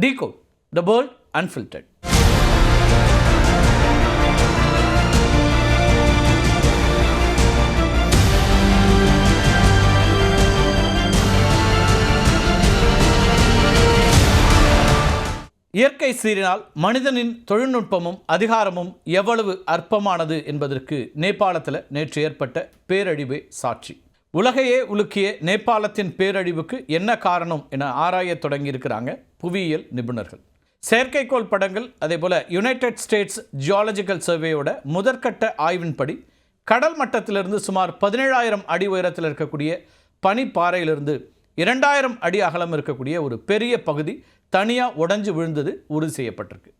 Decode the world unfiltered. இயற்கை சீரினால் மனிதனின் தொழில்நுட்பமும் அதிகாரமும் எவ்வளவு அற்பமானது என்பதற்கு நேபாளத்தில் நேற்று ஏற்பட்ட பேரழிவே சாட்சி. உலகையே உலுக்கிய நேபாளத்தின் பேரழிவுக்கு என்ன காரணம் என ஆராய தொடங்கியிருக்கிறாங்க புவியியல் நிபுணர்கள். செயற்கைக்கோள் படங்கள் அதேபோல் யுனைடெட் ஸ்டேட்ஸ் ஜியாலஜிக்கல் சர்வேயோட முதற்கட்ட ஆய்வின்படி கடல் மட்டத்திலிருந்து சுமார் 17,000 அடி உயரத்தில் இருக்கக்கூடிய பனிப்பாறையிலிருந்து 2,000 அடி அகலம் இருக்கக்கூடிய ஒரு பெரிய பகுதி தனியாக உடைஞ்சு விழுந்தது உறுதி செய்யப்பட்டிருக்கு.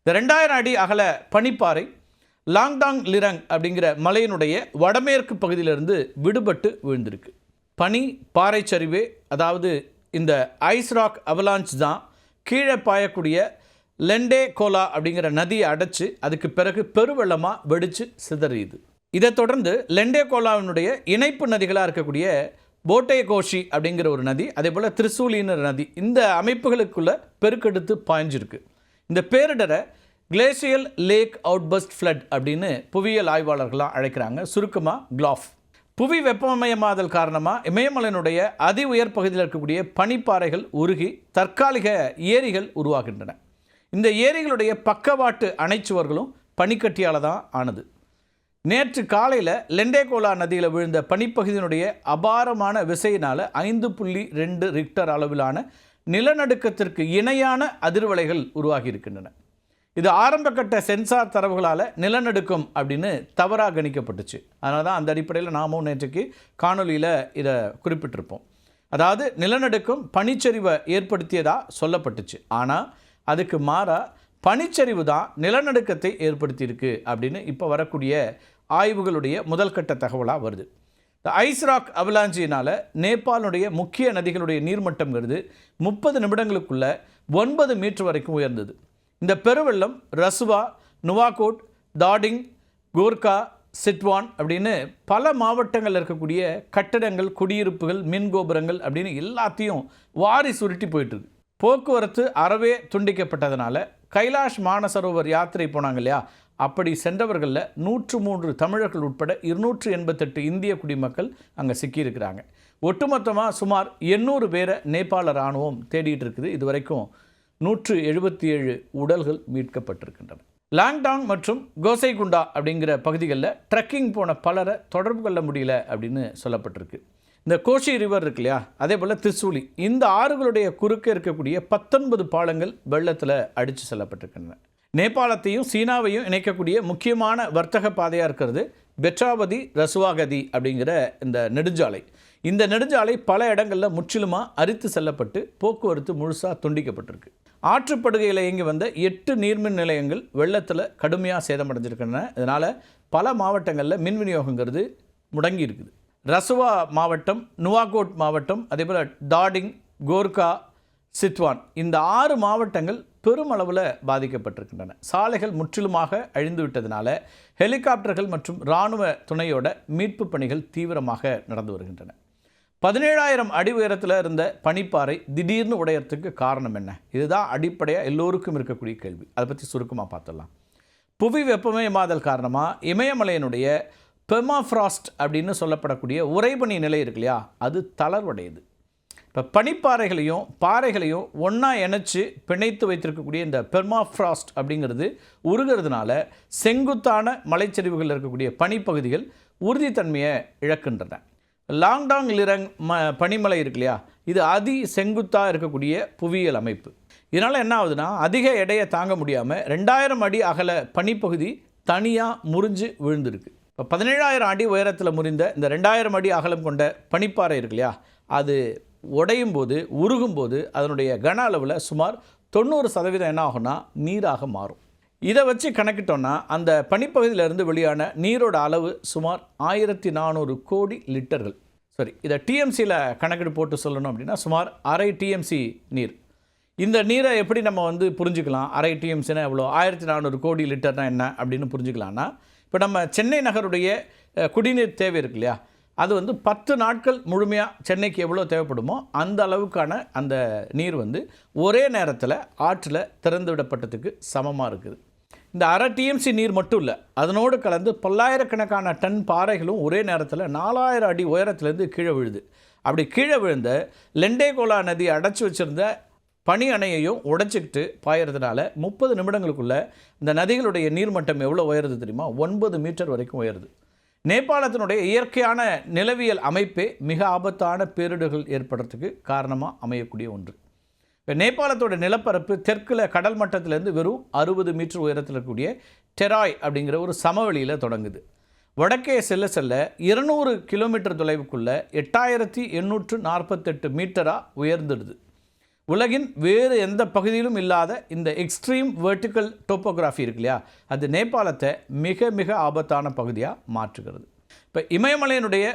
இந்த 2,000 அடி அகல பனிப்பாறை லாங்டாங் லிரங் அப்படிங்கிற மலையினுடைய வடமேற்கு பகுதியிலிருந்து விடுபட்டு விழுந்திருக்கு. பனி பாறை சரிவே, அதாவது இந்த ஐஸ் ராக் அவலாஞ்ச் தான் கீழே பாயக்கூடிய லெண்டே கோலா அப்படிங்கிற நதியை அடைச்சி அதுக்கு பிறகு பெருவெள்ளமாக வெடித்து சிதறியுது. இதை தொடர்ந்து லெண்டே கோலாவினுடைய இணைப்பு நதிகளாக இருக்கக்கூடிய போட்டே கோஷி அப்படிங்கிற ஒரு நதி, அதே போல் திரிசூலின்னு நதி, இந்த அமைப்புகளுக்குள்ள பெருக்கெடுத்து பாய்ஞ்சிருக்கு. இந்த பேரிடரை கிளேசியல் லேக் அவுட்பஸ்ட் ஃப்ளட் அப்படின்னு புவியியல் ஆய்வாளர்களாக அழைக்கிறாங்க, சுருக்கமாக கிளாஃப். புவி வெப்பமயமாதல் காரணமாக இமயமலையினுடைய அதி உயர் பகுதியில் இருக்கக்கூடிய பனிப்பாறைகள் உருகி தற்காலிக ஏரிகள் உருவாகின்றன. இந்த ஏரிகளுடைய பக்கவாட்டு அணைச்சுவர்களும் பனிக்கட்டியால் தான் ஆனது. நேற்று காலையில் லெண்டேகோலா நதியில் விழுந்த பனிப்பகுதியினுடைய அபாரமான விசையினால் 5.2 ரிக்டர் அளவிலான நிலநடுக்கத்திற்கு இணையான அதிர்வலைகள் உருவாகி இருக்கின்றன. இது ஆரம்பக்கட்ட சென்சார் தரவுகளால் நிலநடுக்கம் அப்படின்னு தவறாக கணிக்கப்பட்டுச்சு. அதனால தான் அந்த அடிப்படையில் நாமும் நேற்றுக்கு காணொலியில் இதை குறிப்பிட்டிருப்போம். அதாவது நிலநடுக்கம் பனிச்சரிவை ஏற்படுத்தியதாக சொல்லப்பட்டுச்சு. ஆனால் அதுக்கு மாறாக பனிச்சரிவு தான் நிலநடுக்கத்தை ஏற்படுத்தியிருக்கு அப்படின்னு இப்போ வரக்கூடிய ஆய்வுகளுடைய முதல் கட்ட தகவலாக வருது. இந்த ஐஸ் ராக் அவலாஞ்சியினால் நேபாளுடைய முக்கிய நதிகளுடைய நீர்மட்டங்கிறது 30 நிமிடங்களுக்குள்ள 9 மீட்டர் வரைக்கும் உயர்ந்தது. இந்த பெருவெள்ளம் ரசுவா, நுவாகோட், தாடிங், கோர்கா, சிட்வான் அப்படின்னு பல மாவட்டங்களில் இருக்கக்கூடிய கட்டடங்கள், குடியிருப்புகள், மின் கோபுரங்கள் அப்படின்னு எல்லாத்தையும் வாரி சுருட்டி போயிட்டுருக்கு. போக்குவரத்து அறவே துண்டிக்கப்பட்டதுனால கைலாஷ் மானசரோவர் யாத்திரை போனாங்க இல்லையா, அப்படி சென்றவர்களில் 103 தமிழர்கள் உட்பட 288 இந்திய குடிமக்கள் அங்கே சிக்கியிருக்கிறாங்க. ஒட்டுமொத்தமாக சுமார் 800 பேரை நேபாள இராணுவம் தேடிட்டு இருக்குது. இது வரைக்கும் 177 உடல்கள் மீட்கப்பட்டிருக்கின்றன. லாங்டாங் மற்றும் கோசைகுண்டா அப்படிங்கிற பகுதிகளில் ட்ரெக்கிங் போன பலரை தொடர்பு கொள்ள முடியல அப்படின்னு சொல்லப்பட்டிருக்கு. இந்த கோஷி ரிவர் இருக்கு இல்லையா, அதே போல் திரிசூலி, இந்த ஆறுகளுடைய குறுக்கே இருக்கக்கூடிய 19 பாலங்கள் வெள்ளத்தில் அடித்து செல்லப்பட்டிருக்கின்றன. நேபாளத்தையும் சீனாவையும் இணைக்கக்கூடிய முக்கியமான வர்த்தக பாதையாக இருக்கிறது பெட்ராவதி ரசுவாகதி அப்படிங்கிற இந்த நெடுஞ்சாலை. இந்த நெடுஞ்சாலை பல இடங்களில் முற்றிலுமாக அரித்து செல்லப்பட்டு போக்குவரத்து முழுசாக துண்டிக்கப்பட்டிருக்கு. ஆற்றுப்படுகையில் இயங்கி வந்த 8 நீர்மின் நிலையங்கள் வெள்ளத்தில் கடுமையாக சேதமடைஞ்சிருக்கின்றன. இதனால் பல மாவட்டங்களில் மின் விநியோகங்கிறது முடங்கி இருக்குது. ரசுவா மாவட்டம், நுவாகோட் மாவட்டம், அதேபோல் தாடிங், கோர்கா, சிட்வான், இந்த 6 மாவட்டங்கள் பெருமளவில் பாதிக்கப்பட்டிருக்கின்றன. சாலைகள் முற்றிலுமாக அழிந்து விட்டதுனால ஹெலிகாப்டர்கள் மற்றும் இராணுவ துணையோட மீட்பு பணிகள் தீவிரமாக நடந்து வருகின்றன. 17,000 அடி உயரத்தில் இருந்த பனிப்பாறை திடீர்னு உடையறதுக்கு காரணம் என்ன? இதுதான் அடிப்படையாக எல்லோருக்கும் இருக்கக்கூடிய கேள்வி. அதை பற்றி சுருக்கமாக பார்த்துடலாம். புவி வெப்பமயமாதல் காரணமாக இமயமலையினுடைய பெர்மாஃப்ராஸ்ட் அப்படின்னு சொல்லப்படக்கூடிய உறைபனி நிலை இருக்கு இல்லையா, அது தளர்வடையுது. இப்போ பனிப்பாறைகளையும் பாறைகளையும் ஒன்றா இணைச்சி பிணைத்து வைத்திருக்கக்கூடிய இந்த பெர்மாஃப்ராஸ்ட் அப்படிங்கிறது உருகிறதுனால செங்குத்தான மலைச்சரிவுகளில் இருக்கக்கூடிய பனிப்பகுதிகள் உறுதித்தன்மையை இழக்கின்றன. லாங்டாங் லிரங் பனிமலை இருக்கு இல்லையா, இது அதி செங்குத்தாக இருக்கக்கூடிய புவியியல் அமைப்பு. இதனால் என்ன ஆகுதுன்னா, அதிக எடையை தாங்க முடியாமல் 2,000 அடி அகல பனிப்பகுதி தனியாக முறிஞ்சு விழுந்திருக்கு. இப்போ 17,000 அடி உயரத்தில் முறிந்த இந்த 2,000 அடி அகலம் கொண்ட பனிப்பாறை இருக்கு இல்லையா, அது உடையும் போது, உருகும் போது அதனுடைய கன அளவில் சுமார் 90% என்ன ஆகும்னா நீராக மாறும். இதை வச்சு கணக்கிட்டோன்னா அந்த பனிப்பகுதியிலிருந்து வெளியான நீரோட அளவு சுமார் 1400 கோடி லிட்டர்கள். சரி, இதை டிஎம்சியில் கணக்கெடு போட்டு சொல்லணும் அப்படின்னா சுமார் அரை டிஎம்சி நீர். இந்த நீரை எப்படி நம்ம புரிஞ்சுக்கலாம்? அரை டிஎம்சினா எவ்வளோ? 1400 கோடி லிட்டர்னா என்ன அப்படின்னு புரிஞ்சுக்கலான்னா, இப்போ நம்ம சென்னை நகருடைய குடிநீர் தேவை இருக்கு இல்லையா, அது 10 நாட்கள் முழுமையாக சென்னைக்கு எவ்வளோ தேவைப்படுமோ அந்த அளவுக்கான அந்த நீர் ஒரே நேரத்தில் ஆற்றில் திறந்து விடப்பட்டதுக்கு சமமாக இருக்குது. இந்த அரை டிஎம்சி நீர் மட்டும் இல்லை, அதனோடு கலந்து பல்லாயிரக்கணக்கான டன் பாறைகளும் ஒரே நேரத்தில் 4000 அடி உயரத்துலேருந்து கீழே விழுது. அப்படி கீழே விழுந்த லெண்டேகோலா நதி அடைச்சி வச்சுருந்த பனி அணையையும் உடைச்சிக்கிட்டு பாயறதுனால 30 நிமிடங்களுக்குள்ளே இந்த நதிகளுடைய நீர்மட்டம் எவ்வளோ உயருது தெரியுமா? 9 மீட்டர் வரைக்கும் உயருது. நேபாளத்தினுடைய இயற்கையான நிலவியல் அமைப்பே மிக ஆபத்தான பேரிடர்கள் ஏற்படுறதுக்கு காரணமாக அமையக்கூடிய ஒன்று. இப்போ நேபாளத்தோட நிலப்பரப்பு தெற்கில் கடல் மட்டத்திலேருந்து வெறும் 60 மீட்டர் உயரத்தில் இருக்கக்கூடிய டெராய் அப்படிங்கிற ஒரு சமவெளியில் தொடங்குது. வடக்கே செல்ல செல்ல 200 கிலோமீட்டர் தொலைவுக்குள்ள 8848 மீட்டராக உயர்ந்துடுது. உலகின் வேறு எந்த பகுதியிலும் இல்லாத இந்த எக்ஸ்ட்ரீம் வெர்டிக்கல் டோப்போகிராஃபி இருக்கு இல்லையா, அது நேபாளத்தை மிக மிக ஆபத்தான பகுதியாக மாற்றுகிறது. இப்போ இமயமலையினுடைய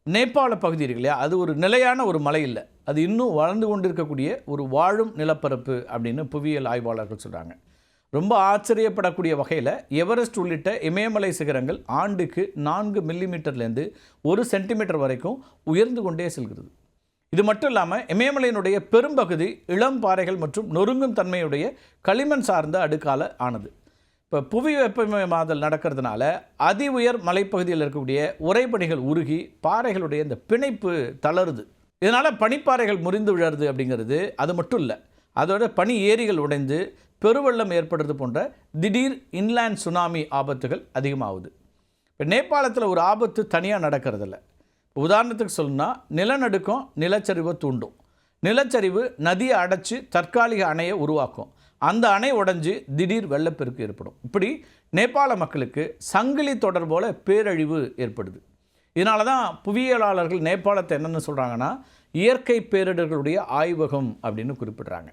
நேபாள பகுதி இருக்கு இல்லையா, அது ஒரு நிலையான ஒரு மலை இல்லை, அது இன்னும் வளர்ந்து கொண்டிருக்கக்கூடிய ஒரு வாழும் நிலப்பரப்பு அப்படின்னு புவியியல் ஆய்வாளர்கள் சொல்கிறாங்க. ரொம்ப ஆச்சரியப்படக்கூடிய வகையில் எவரெஸ்ட் உள்ளிட்ட இமயமலை சிகரங்கள் ஆண்டுக்கு 4 மில்லிமீட்டர்லேருந்து 1 சென்டிமீட்டர் வரைக்கும் உயர்ந்து கொண்டே செல்கிறது. இது மட்டும் இல்லாமல் இமயமலையினுடைய பெரும்பகுதி இளம் பாறைகள் மற்றும் நொறுங்கும் தன்மையுடைய களிமண் சார்ந்த அடுக்கால ஆனது. இப்போ புவி வெப்பமயமாதல் நடக்கிறதுனால அதி உயர் மலைப்பகுதியில் இருக்கக்கூடிய உறைபனிகள் உருகி பாறைகளுடைய இந்த பிணைப்பு தளருது. இதனால் பனிப்பாறைகள் முறிந்து விழருது அப்படிங்கிறது அது மட்டும் இல்லை, அதோட பனி ஏரிகள் உடைந்து பெருவெள்ளம் ஏற்படுறது போன்ற திடீர் இன்லேண்ட் சுனாமி ஆபத்துகள் அதிகமாகுது. இப்போ நேபாளத்தில் ஒரு ஆபத்து தனியாக நடக்கிறதில்ல. உதாரணத்துக்கு சொல்லணும்னா நிலநடுக்கம் நிலச்சரிவை தூண்டும், நிலச்சரிவு நதியை அடைச்சி தற்காலிக அணையை உருவாக்கும், அந்த அணை உடைஞ்சு திடீர் வெள்ளப்பெருக்கு ஏற்படும். இப்படி நேபாள மக்களுக்கு சங்கிலி தொடர் போல பேரழிவு ஏற்படுது. இதனால தான் புவியியலாளர்கள் நேபாளத்தை என்னென்னு சொல்கிறாங்கன்னா இயற்கை பேரிடர்களுடைய ஆய்வகம் அப்படின்னு குறிப்பிடுறாங்க.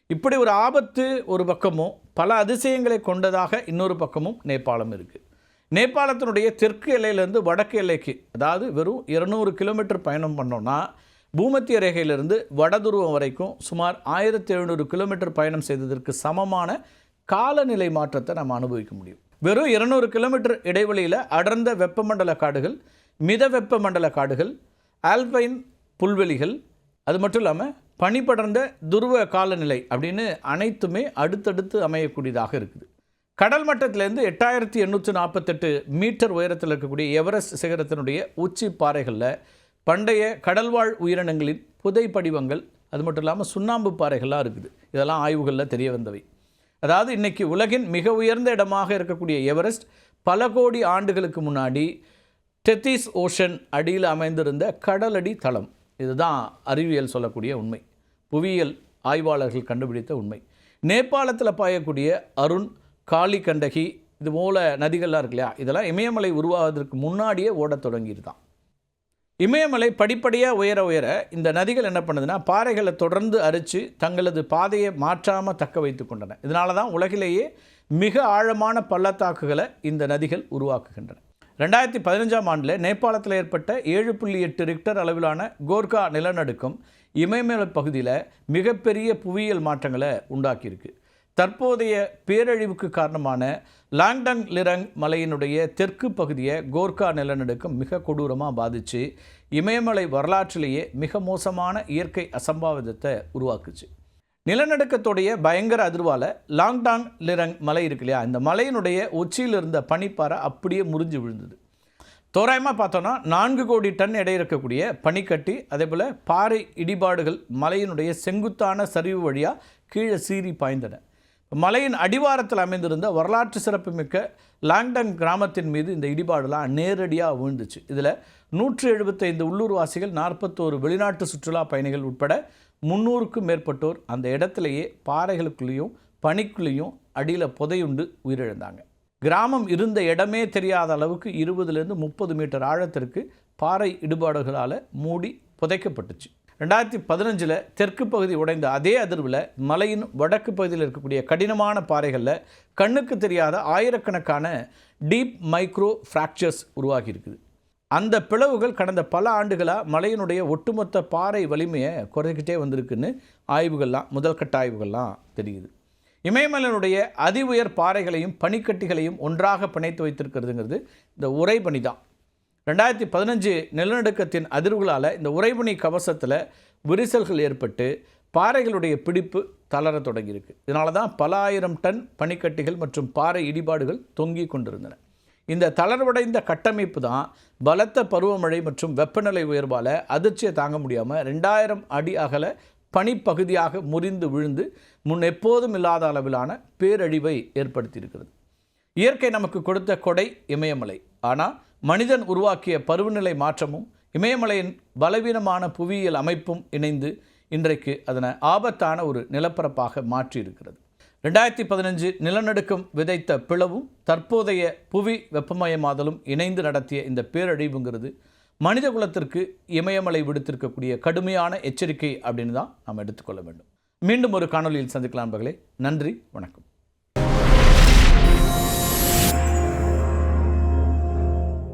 இப்படி ஒரு ஆபத்து ஒரு பக்கமும் பல அதிசயங்களை கொண்டதாக இன்னொரு பக்கமும் நேபாளம் இருக்குது. நேபாளத்தினுடைய தெற்கு எல்லையிலேருந்து வடக்கு எல்லைக்கு, அதாவது வெறும் 200 கிலோமீட்டர் பயணம் பண்ணோன்னா பூமத்திய ரேகையிலிருந்து வடதுருவம் வரைக்கும் சுமார் 1700 கிலோமீட்டர் பயணம் செய்ததற்கு சமமான காலநிலை மாற்றத்தை நம்ம அனுபவிக்க முடியும். வெறும் 200 கிலோமீட்டர் இடைவெளியில் அடர்ந்த வெப்பமண்டல காடுகள், மித வெப்பமண்டல காடுகள், ஆல்பைன் புல்வெளிகள், அது மட்டும் இல்லாமல் பனிபடர்ந்த துருவ காலநிலை அப்படின்னு அனைத்துமே அடுத்தடுத்து அமையக்கூடியதாக இருக்குது. கடல் மட்டத்திலேருந்து 8848 மீட்டர் உயரத்தில் இருக்கக்கூடிய எவரெஸ்ட் சிகரத்தினுடைய உச்சி பாறைகளில் பண்டைய கடல்வாழ் உயிரினங்களின் புதை படிவங்கள், அது மட்டும் இல்லாமல் சுண்ணாம்பு பாறைகள்லாம் இருக்குது. இதெல்லாம் ஆய்வுகளில் தெரிய வந்தவை. அதாவது இன்றைக்கி உலகின் மிக உயர்ந்த இடமாக இருக்கக்கூடிய எவரெஸ்ட் பல கோடி ஆண்டுகளுக்கு முன்னாடி டெத்திஸ் ஓஷன் அடியில் அமைந்திருந்த கடலடி தளம். இதுதான் அறிவியல் சொல்லக்கூடிய உண்மை, புவியியல் ஆய்வாளர்கள் கண்டுபிடித்த உண்மை. நேபாளத்தில் பாயக்கூடிய அருண், காளி கண்டகி இது போல நதிகள்லாம் இருக்கு இல்லையா, இதெல்லாம் இமயமலை உருவாவதற்கு முன்னாடியே ஓடத் தொடங்கிட்டு தான். இமயமலை படிப்படியாக உயர உயர இந்த நதிகள் என்ன பண்ணுதுன்னா பாறைகளை தொடர்ந்து அரித்து தங்களது பாதையை மாற்றாமல் தக்க வைத்து கொண்டன. இதனால தான் உலகிலேயே மிக ஆழமான பள்ளத்தாக்குகளை இந்த நதிகள் உருவாக்குகின்றன. 2015ஆம் ஆண்டில் நேபாளத்தில் ஏற்பட்ட 7.8 ரிக்டர் அளவிலான கோர்கா நிலநடுக்கம் இமயமலை பகுதியில் மிகப்பெரிய புவியியல் மாற்றங்களை உண்டாக்கியிருக்கு. தற்போதைய பேரழிவுக்கு காரணமான லாங்டங் லிரங் மலையினுடைய தெற்கு பகுதியை கோர்கா நிலநடுக்கம் மிக கொடூரமாக பாதித்து இமயமலை வரலாற்றிலேயே மிக மோசமான இயற்கை அசம்பாவிதத்தை உருவாக்குச்சு. நிலநடுக்கத்துடைய பயங்கர அதிர்வால் லாங்டாங் லிரங் மலை இருக்கு இல்லையா, இந்த மலையினுடைய உச்சியில் இருந்த பனிப்பாறை அப்படியே முறிஞ்சு விழுந்தது. தோராயமாக பார்த்தோன்னா 4 கோடி டன் எடை இருக்கக்கூடிய பனிக்கட்டி, அதே போல் பாறை இடிபாடுகள் மலையினுடைய செங்குத்தான சரிவு வழியாக கீழே சீறி பாய்ந்தன. மலையின் அடிவாரத்தில் அமைந்திருந்த வரலாற்று சிறப்புமிக்க லாங்டங் கிராமத்தின் மீது இந்த இடிபாடுலாம் நேரடியாக விழுந்துச்சு. இதில் 175 உள்ளூர்வாசிகள், 41 வெளிநாட்டு சுற்றுலா பயணிகள் உட்பட 300க்கும் மேற்பட்டோர் அந்த இடத்துலையே பாறைகளுக்குள்ளேயும் பனிக்குள்ளேயும் அடியில் புதையுண்டு உயிரிழந்தாங்க. கிராமம் இருந்த இடமே தெரியாத அளவுக்கு 20லேருந்து 30 மீட்டர் ஆழத்திற்கு பாறை இடிபாடுகளால் மூடி புதைக்கப்பட்டுச்சு. 2015 தெற்கு பகுதி உடைந்த அதே அதிர்வில் மலையின் வடக்கு பகுதியில் இருக்கக்கூடிய கடினமான பாறைகளில் கண்ணுக்கு தெரியாத ஆயிரக்கணக்கான டீப் மைக்ரோ ஃப்ராக்சர்ஸ் உருவாகி இருக்குது. அந்த பிளவுகள் கடந்த பல ஆண்டுகளாக மலையினுடைய ஒட்டுமொத்த பாறை வலிமையை குறைக்கிட்டே வந்திருக்குன்னு ஆய்வுகள்லாம், முதல்கட்ட ஆய்வுகள்லாம் தெரியுது. இமயமலையினுடைய அதி உயர் பாறைகளையும் பனிக்கட்டிகளையும் ஒன்றாக பிணைத்து வைத்திருக்கிறதுங்கிறது இந்த உறைபனி தான். 2015 நிலநடுக்கத்தின் அதிர்வுகளால் இந்த உறைபனி கவசத்தில் விரிசல்கள் ஏற்பட்டு பாறைகளுடைய பிடிப்பு தளர தொடங்கியிருக்கு. இதனால தான் பல ஆயிரம் டன் பனிக்கட்டிகள் மற்றும் பாறை இடிபாடுகள் தொங்கி கொண்டிருந்தன. இந்த தளர்வடைந்த கட்டமைப்பு தான் பலத்த பருவமழை மற்றும் வெப்பநிலை உயர்வால் அதிர்ச்சியை தாங்க முடியாமல் 2000 அடி அகல பனிப்பகுதியாக முறிந்து விழுந்து முன் எப்போதும் இல்லாத அளவிலான பேரழிவை ஏற்படுத்தியிருக்கிறது. இயற்கை நமக்கு கொடுத்த கொடை இமயமலை. ஆனால் மனிதன் உருவாக்கிய பருவநிலை மாற்றமும் இமயமலையின் பலவீனமான புவியியல் அமைப்பும் இணைந்து இன்றைக்கு அதனை ஆபத்தான ஒரு நிலப்பரப்பாக மாற்றியிருக்கிறது. 2015 நிலநடுக்கம் விதைத்த பிளவும் தற்போதைய புவி வெப்பமயமாதலும் இணைந்து நடத்திய இந்த பேரழிவுங்கிறது மனித குலத்திற்கு இமயமலை விடுத்திருக்கக்கூடிய கடுமையான எச்சரிக்கை அப்படின்னு தான் நாம் எடுத்துக்கொள்ள வேண்டும். மீண்டும் ஒரு காணொலியில் சந்திக்கலாம் நண்பர்களே. நன்றி, வணக்கம்.